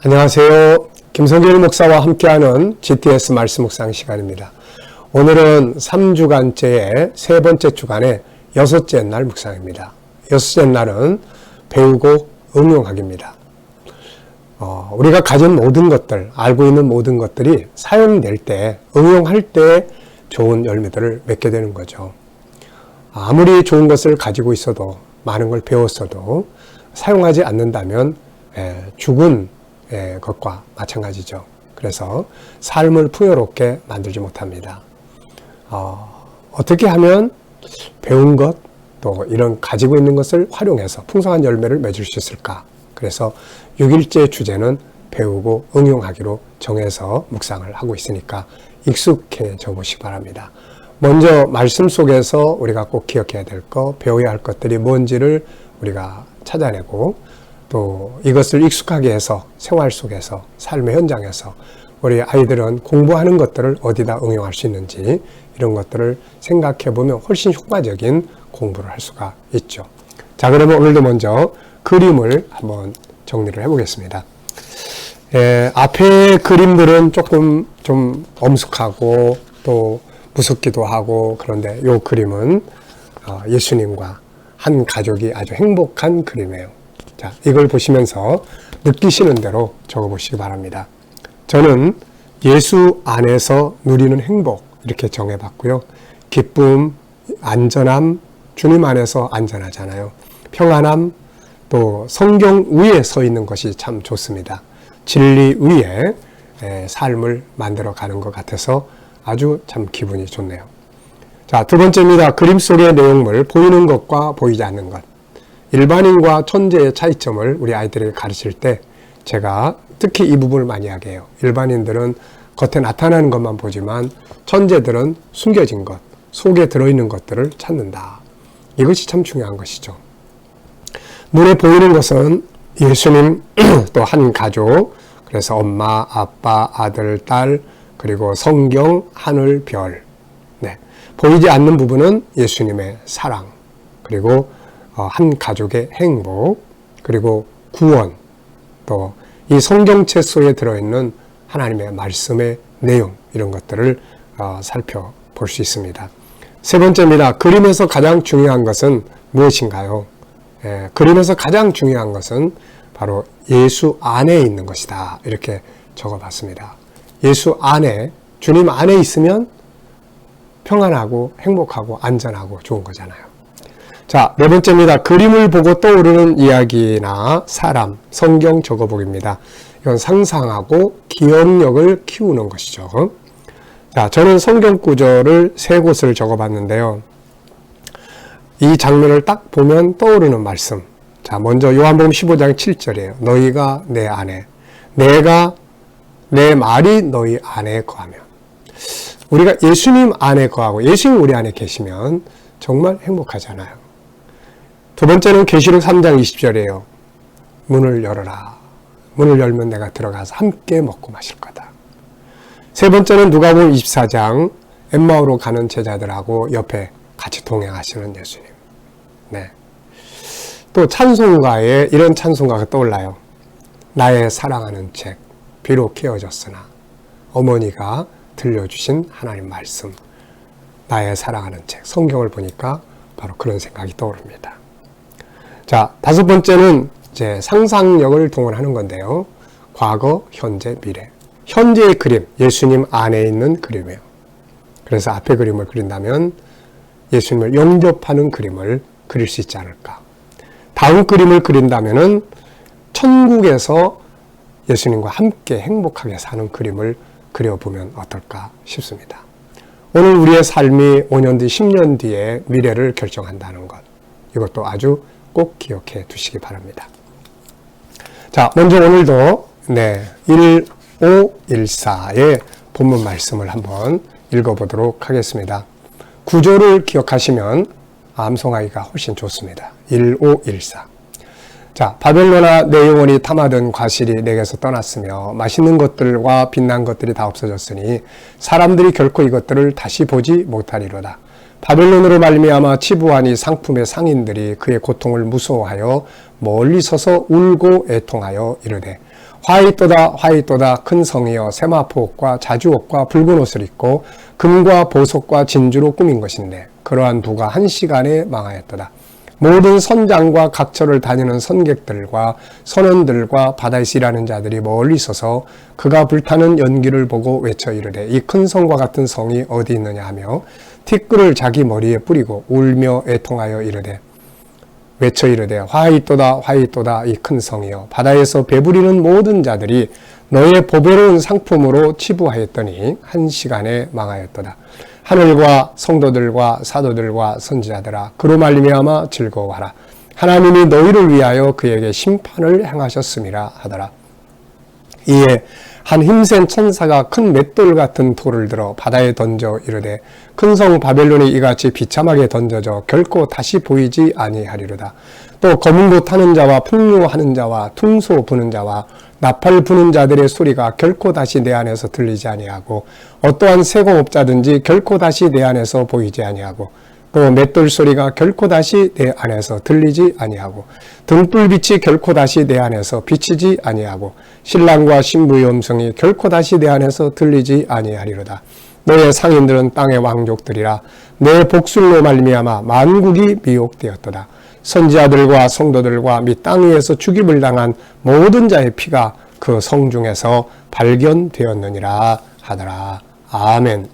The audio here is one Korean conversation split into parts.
안녕하세요. 김성길 목사와 함께하는 GTS 말씀 묵상 시간입니다. 오늘은 3주간째의 세 번째 주간의 여섯째 날 묵상입니다. 여섯째 날은 배우고 응용하기입니다. 우리가 가진 모든 것들, 알고 있는 모든 것들이 사용될 때, 응용할 때 좋은 열매들을 맺게 되는 거죠. 아무리 좋은 것을 가지고 있어도, 많은 걸 배웠어도 사용하지 않는다면 죽은 것과 마찬가지죠. 그래서 삶을 풍요롭게 만들지 못합니다. 어떻게 하면 배운 것, 또 이런 가지고 있는 것을 활용해서 풍성한 열매를 맺을 수 있을까? 그래서 6일째 주제는 배우고 응용하기로 정해서 묵상을 하고 있으니까 익숙해져 보시기 바랍니다. 먼저 말씀 속에서 우리가 꼭 기억해야 될 것, 배워야 할 것들이 뭔지를 우리가 찾아내고 또 이것을 익숙하게 해서 생활 속에서 삶의 현장에서 우리 아이들은 공부하는 것들을 어디다 응용할 수 있는지 이런 것들을 생각해 보면 훨씬 효과적인 공부를 할 수가 있죠. 자, 그러면 오늘도 먼저 그림을 한번 정리를 해보겠습니다. 앞에 그림들은 조금 좀 엄숙하고 또 무섭기도 하고 그런데 이 그림은 예수님과 한 가족이 아주 행복한 그림이에요. 자, 이걸 보시면서 느끼시는 대로 적어보시기 바랍니다. 저는 예수 안에서 누리는 행복 이렇게 정해봤고요. 기쁨, 안전함, 주님 안에서 안전하잖아요. 평안함, 또 성경 위에 서 있는 것이 참 좋습니다. 진리 위에 삶을 만들어가는 것 같아서 아주 참 기분이 좋네요. 자, 두 번째입니다. 그림 속의 내용물, 보이는 것과 보이지 않는 것. 일반인과 천재의 차이점을 우리 아이들에게 가르칠 때 제가 특히 이 부분을 많이 하게 해요. 일반인들은 겉에 나타나는 것만 보지만 천재들은 숨겨진 것, 속에 들어있는 것들을 찾는다. 이것이 참 중요한 것이죠. 눈에 보이는 것은 예수님, 또 한 가족, 그래서 엄마, 아빠, 아들, 딸, 그리고 성경, 하늘, 별. 네. 보이지 않는 부분은 예수님의 사랑, 그리고 한 가족의 행복, 그리고 구원, 또 이 성경책 속에 들어있는 하나님의 말씀의 내용, 이런 것들을 살펴볼 수 있습니다. 세 번째입니다. 그림에서 가장 중요한 것은 무엇인가요? 그림에서 가장 중요한 것은 바로 예수 안에 있는 것이다. 이렇게 적어봤습니다. 예수 안에, 주님 안에 있으면 평안하고 행복하고 안전하고 좋은 거잖아요. 자, 네 번째입니다. 그림을 보고 떠오르는 이야기나 사람, 성경 적어보기입니다. 이건 상상하고 기억력을 키우는 것이죠. 자, 저는 성경 구절을 세 곳을 적어봤는데요. 이 장면을 딱 보면 떠오르는 말씀. 자, 먼저 요한복음 15장 7절이에요. 너희가 내 안에, 내가 내 말이 너희 안에 거하면. 우리가 예수님 안에 거하고 예수님 우리 안에 계시면 정말 행복하잖아요. 두 번째는 계시록 3장 20절이에요. 문을 열어라. 문을 열면 내가 들어가서 함께 먹고 마실 거다. 세 번째는 누가복음 24장 엠마오로 가는 제자들하고 옆에 같이 동행하시는 예수님. 네. 또 찬송가에 이런 찬송가가 떠올라요. 나의 사랑하는 책, 비록 깨어졌으나 어머니가 들려주신 하나님 말씀. 나의 사랑하는 책, 성경을 보니까 바로 그런 생각이 떠오릅니다. 자, 다섯 번째는 이제 상상력을 동원하는 건데요. 과거, 현재, 미래. 현재의 그림, 예수님 안에 있는 그림이에요. 그래서 앞에 그림을 그린다면 예수님을 영접하는 그림을 그릴 수 있지 않을까. 다음 그림을 그린다면은 천국에서 예수님과 함께 행복하게 사는 그림을 그려보면 어떨까 싶습니다. 오늘 우리의 삶이 5년 뒤, 10년 뒤의 미래를 결정한다는 것. 이것도 아주 꼭 기억해 두시기 바랍니다. 자, 먼저 오늘도 1514의 본문 말씀을 한번 읽어보도록 하겠습니다. 구조를 기억하시면 암송하기가 훨씬 좋습니다. 1514. 자, 바벨론아 내 영혼이 탐하던 과실이 내게서 떠났으며 맛있는 것들과 빛난 것들이 다 없어졌으니 사람들이 결코 이것들을 다시 보지 못하리로다. 바벨론으로 말미암아 치부하니 상품의 상인들이 그의 고통을 무서워하여 멀리 서서 울고 애통하여 이르되 화이또다 화이또다 큰 성이여 세마포옷과 자주옷과 붉은 옷을 입고 금과 보석과 진주로 꾸민 것인데 그러한 부가 한 시간에 망하였도다. 모든 선장과 각처를 다니는 선객들과 선원들과 바다에서 일하는 자들이 멀리 서서 그가 불타는 연기를 보고 외쳐 이르되 이 큰 성과 같은 성이 어디 있느냐 하며 티끌을 자기 머리에 뿌리고 울며 애통하여 이르되 외쳐 이르되 화이또다 화이또다 이 큰 성이여 바다에서 배부리는 모든 자들이 너의 보배로운 상품으로 치부하였더니 한 시간에 망하였도다. 하늘과 성도들과 사도들과 선지자들아 그로 말미암아 즐거워하라. 하나님이 너희를 위하여 그에게 심판을 행하셨음이라 하더라. 이에 한 힘센 천사가 큰 맷돌 같은 돌을 들어 바다에 던져 이르되 큰 성 바벨론이 이같이 비참하게 던져져 결코 다시 보이지 아니하리로다. 또 검은 고 타는 자와 풍류하는 자와 퉁소 부는 자와 나팔 부는 자들의 소리가 결코 다시 내 안에서 들리지 아니하고 어떠한 세공업자든지 결코 다시 내 안에서 보이지 아니하고 또 맷돌 소리가 결코 다시 내 안에서 들리지 아니하고 등불빛이 결코 다시 내 안에서 비치지 아니하고 신랑과 신부의 음성이 결코 다시 내 안에서 들리지 아니하리로다. 너의 상인들은 땅의 왕족들이라 내 복술로 말미암아 만국이 미혹되었도다. 선지자들과 성도들과 및 땅 위에서 죽임을 당한 모든 자의 피가 그 성중에서 발견되었느니라 하더라. 아멘.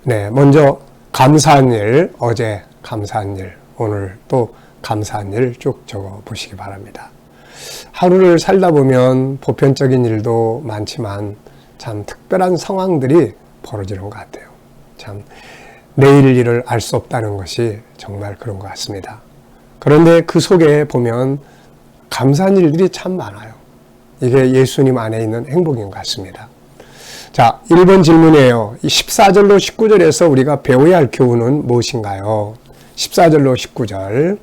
네, 먼저 감사한 일, 어제 감사한 일, 오늘 또 감사한 일 쭉 적어 보시기 바랍니다. 하루를 살다 보면 보편적인 일도 많지만 참 특별한 상황들이 벌어지는 것 같아요. 참 내일 일을 알 수 없다는 것이 정말 그런 것 같습니다. 그런데 그 속에 보면 감사한 일들이 참 많아요. 이게 예수님 안에 있는 행복인 것 같습니다. 자, 1번 질문이에요. 14절로 19절에서 우리가 배워야 할 교훈은 무엇인가요? 14절로 19절.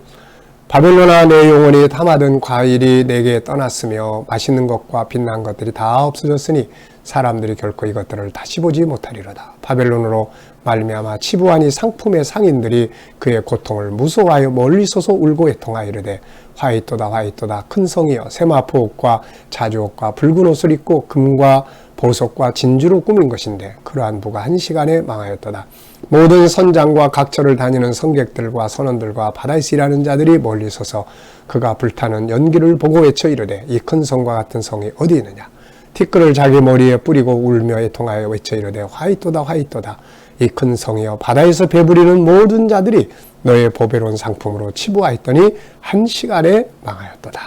바벨론아 내 영혼이 탐하던 과일이 내게 떠났으며 맛있는 것과 빛난 것들이 다 없어졌으니 사람들이 결코 이것들을 다시 보지 못하리로다. 바벨론으로 말미암아 치부하니 상품의 상인들이 그의 고통을 무서워하여 멀리 서서 울고 애통하여 이르되 화이또다 화이또다 큰 성이여 세마포옷과 자주옷과 붉은 옷을 입고 금과 보석과 진주로 꾸민 것인데 그러한 부가 한 시간에 망하였도다. 모든 선장과 각처를 다니는 선객들과 선원들과 바다에서 일하는 자들이 멀리 서서 그가 불타는 연기를 보고 외쳐 이르되 이 큰 성과 같은 성이 어디 있느냐. 티끌을 자기 머리에 뿌리고 울며 애통하여 외쳐 이르되 화이또다 화이또다 이 큰 성이여 바다에서 배부리는 모든 자들이 너의 보배로운 상품으로 치부하였더니 한 시간에 망하였도다.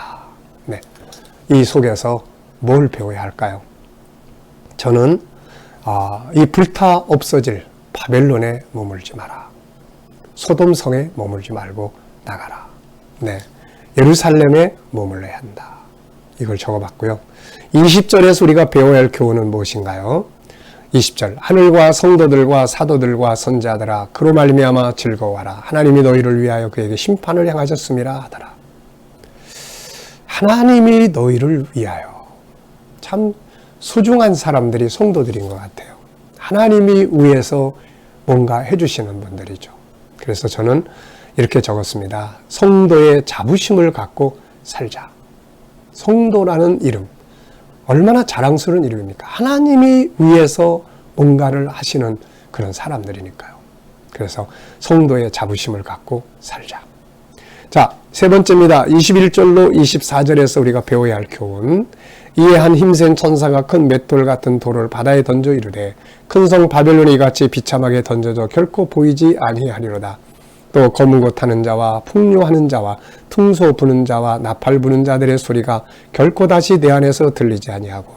네, 이 속에서 뭘 배워야 할까요? 저는 이 불타 없어질 바벨론에 머물지 마라. 소돔성에 머물지 말고 나가라. 네, 예루살렘에 머물러야 한다. 이걸 적어봤고요. 20절에서 우리가 배워야 할 교훈은 무엇인가요? 20절 하늘과 성도들과 사도들과 선지자들아 그로 말미암아 즐거워하라. 하나님이 너희를 위하여 그에게 심판을 행하셨음이라 하더라. 하나님이 너희를 위하여. 참 소중한 사람들이 성도들인 것 같아요. 하나님이 위해서 뭔가 해주시는 분들이죠. 그래서 저는 이렇게 적었습니다. 성도의 자부심을 갖고 살자. 성도라는 이름, 얼마나 자랑스러운 이름입니까? 하나님이 위해서 뭔가를 하시는 그런 사람들이니까요. 그래서 성도의 자부심을 갖고 살자. 자, 세 번째입니다. 21절로 24절에서 우리가 배워야 할 교훈. 이에 한 힘센 천사가 큰 맷돌 같은 돌을 바다에 던져 이르되 큰 성 바벨론이 이같이 비참하게 던져져 결코 보이지 아니하리로다. 또 검은 고 타는 자와 풍류하는 자와 퉁소 부는 자와 나팔 부는 자들의 소리가 결코 다시 내 안에서 들리지 아니하고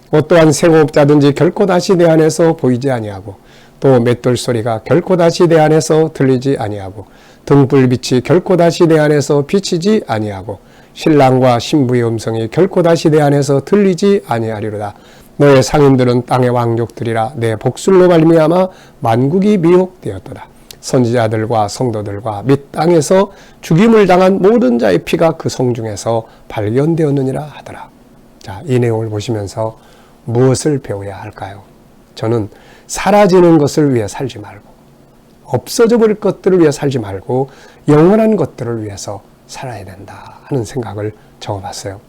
어떠한 생업자든지 결코 다시 내 안에서 보이지 아니하고 또 맷돌 소리가 결코 다시 내 안에서 들리지 아니하고 등불빛이 결코 다시 내 안에서 비치지 아니하고 신랑과 신부의 음성이 결코 다시 내 안에서 들리지 아니하리로다. 너의 상인들은 땅의 왕족들이라 내 복술로 말미암아 만국이 미혹되었도다. 선지자들과 성도들과 및 땅에서 죽임을 당한 모든 자의 피가 그 성중에서 발견되었느니라 하더라. 자, 이 내용을 보시면서 무엇을 배워야 할까요? 저는 사라지는 것을 위해 살지 말고, 없어져 버릴 것들을 위해 살지 말고 영원한 것들을 위해서 살아야 된다 하는 생각을 적어봤어요.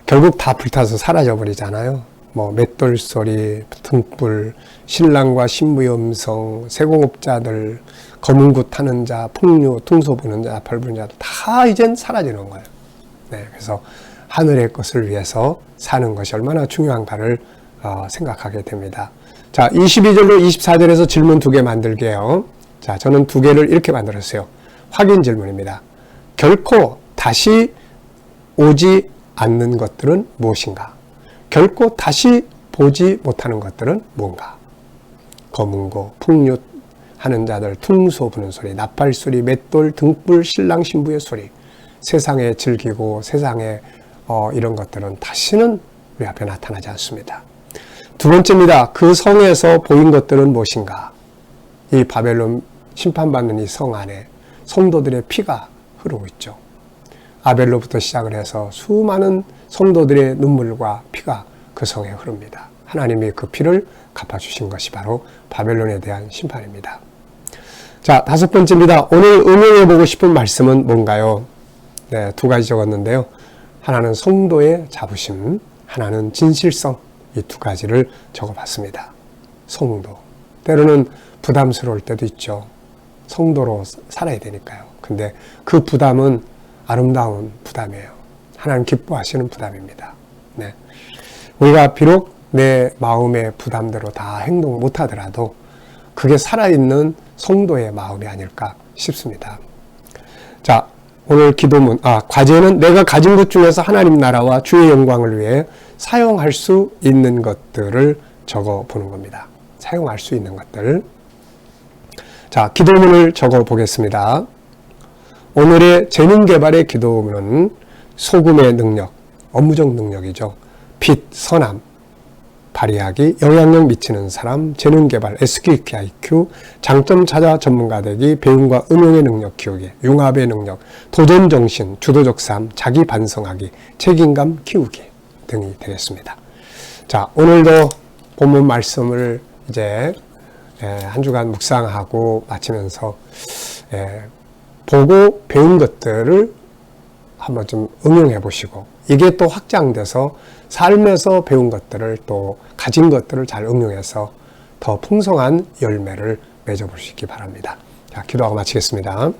결국 다 불타서 사라져 버리잖아요. 뭐 맷돌 소리, 등불, 신랑과 신부의 음성, 세공업자들, 검은 구 타는 자, 풍류, 퉁소 부는 자, 벌 부는 자도 다 이젠 사라지는 거예요. 네, 그래서 하늘의 것을 위해서 사는 것이 얼마나 중요한가를 생각하게 됩니다. 자, 22절로 24절에서 질문 2개 만들게요. 자, 저는 2개를 이렇게 만들었어요. 확인 질문입니다. 결코 다시 오지 않는 것들은 무엇인가? 결코 다시 보지 못하는 것들은 뭔가? 검은고, 풍류 하는 자들, 퉁소 부는 소리, 나팔 소리, 맷돌, 등불, 신랑 신부의 소리, 세상에 즐기고 세상에 이런 것들은 다시는 우리 앞에 나타나지 않습니다. 2번째입니다. 그 성에서 보인 것들은 무엇인가? 이 바벨론 심판받는 이 성 안에 성도들의 피가 흐르고 있죠. 아벨로부터 시작을 해서 수많은 성도들의 눈물과 피가 그 성에 흐릅니다. 하나님이 그 피를 갚아주신 것이 바로 바벨론에 대한 심판입니다. 자, 5번째입니다. 오늘 응용해보고 싶은 말씀은 뭔가요? 네, 2가지 적었는데요. 하나는 성도의 자부심, 하나는 진실성, 이 2가지를 적어봤습니다. 성도. 때로는 부담스러울 때도 있죠. 성도로 살아야 되니까요. 근데 그 부담은 아름다운 부담이에요. 하나님 기뻐하시는 부담입니다. 네. 우리가 비록 내 마음의 부담대로 다 행동 못하더라도 그게 살아있는 성도의 마음이 아닐까 싶습니다. 자, 오늘 기도문, 과제는 내가 가진 것 중에서 하나님 나라와 주의 영광을 위해 사용할 수 있는 것들을 적어 보는 겁니다. 사용할 수 있는 것들. 자, 기도문을 적어 보겠습니다. 오늘의 재능 개발의 기도문은 소금의 능력, 업무적 능력이죠. 빛, 선함, 발휘하기, 영향력 미치는 사람, 재능 개발, SQIQ, 장점 찾아 전문가 되기, 배움과 응용의 능력 키우기, 융합의 능력, 도전 정신, 주도적 삶, 자기 반성하기, 책임감 키우기 등이 되겠습니다. 자, 오늘도 본문 말씀을 이제 한 주간 묵상하고 마치면서 보고 배운 것들을 한번 좀 응용해 보시고 이게 또 확장돼서 삶에서 배운 것들을 또 가진 것들을 잘 응용해서 더 풍성한 열매를 맺어볼 수 있기 바랍니다. 자, 기도하고 마치겠습니다.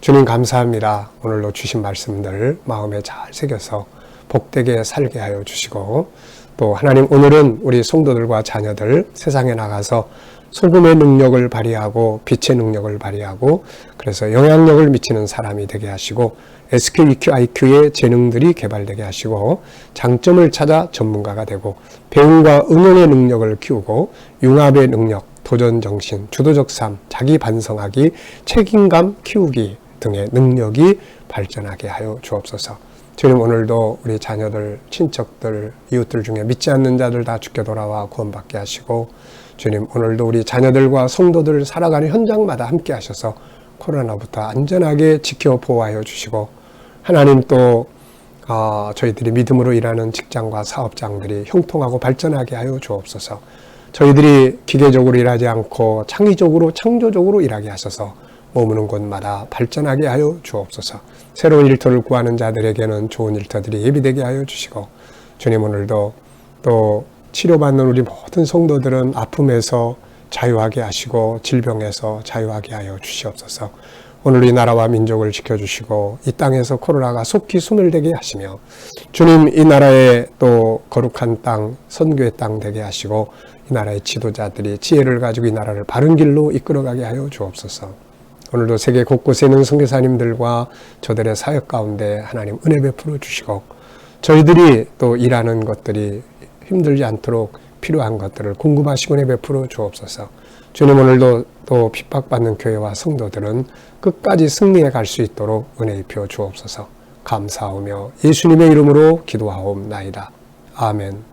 주님 감사합니다. 오늘로 주신 말씀들 마음에 잘 새겨서 복되게 살게 하여 주시고 또 하나님 오늘은 우리 성도들과 자녀들 세상에 나가서 소금의 능력을 발휘하고 빛의 능력을 발휘하고 그래서 영향력을 미치는 사람이 되게 하시고 SQ, IQ의 재능들이 개발되게 하시고 장점을 찾아 전문가가 되고 배움과 응용의 능력을 키우고 융합의 능력, 도전정신, 주도적 삶, 자기 반성하기, 책임감 키우기 등의 능력이 발전하게 하여 주옵소서. 주님 오늘도 우리 자녀들, 친척들, 이웃들 중에 믿지 않는 자들 다 주께 돌아와 구원받게 하시고 주님 오늘도 우리 자녀들과 성도들 살아가는 현장마다 함께 하셔서 코로나부터 안전하게 지켜 보호하여 주시고 하나님 또 저희들이 믿음으로 일하는 직장과 사업장들이 형통하고 발전하게 하여 주옵소서. 저희들이 기계적으로 일하지 않고 창의적으로 창조적으로 일하게 하셔서 머무는 곳마다 발전하게 하여 주옵소서. 새로운 일터를 구하는 자들에게는 좋은 일터들이 예비되게 하여 주시고 주님 오늘도 또 치료받는 우리 모든 성도들은 아픔에서 자유하게 하시고 질병에서 자유하게 하여 주시옵소서. 오늘 이 나라와 민족을 지켜주시고 이 땅에서 코로나가 속히 소멸되게 하시며 주님 이 나라의 또 거룩한 땅, 선교의 땅 되게 하시고 이 나라의 지도자들이 지혜를 가지고 이 나라를 바른 길로 이끌어가게 하여 주옵소서. 오늘도 세계 곳곳에 있는 선교사님들과 저들의 사역 가운데 하나님 은혜 베풀어 주시고 저희들이 또 일하는 것들이 힘들지 않도록 필요한 것들을 궁금하시고 은혜 베풀어 주옵소서. 주님 오늘도 또 핍박받는 교회와 성도들은 끝까지 승리해 갈 수 있도록 은혜 입혀 주옵소서. 감사하며 예수님의 이름으로 기도하옵나이다. 아멘.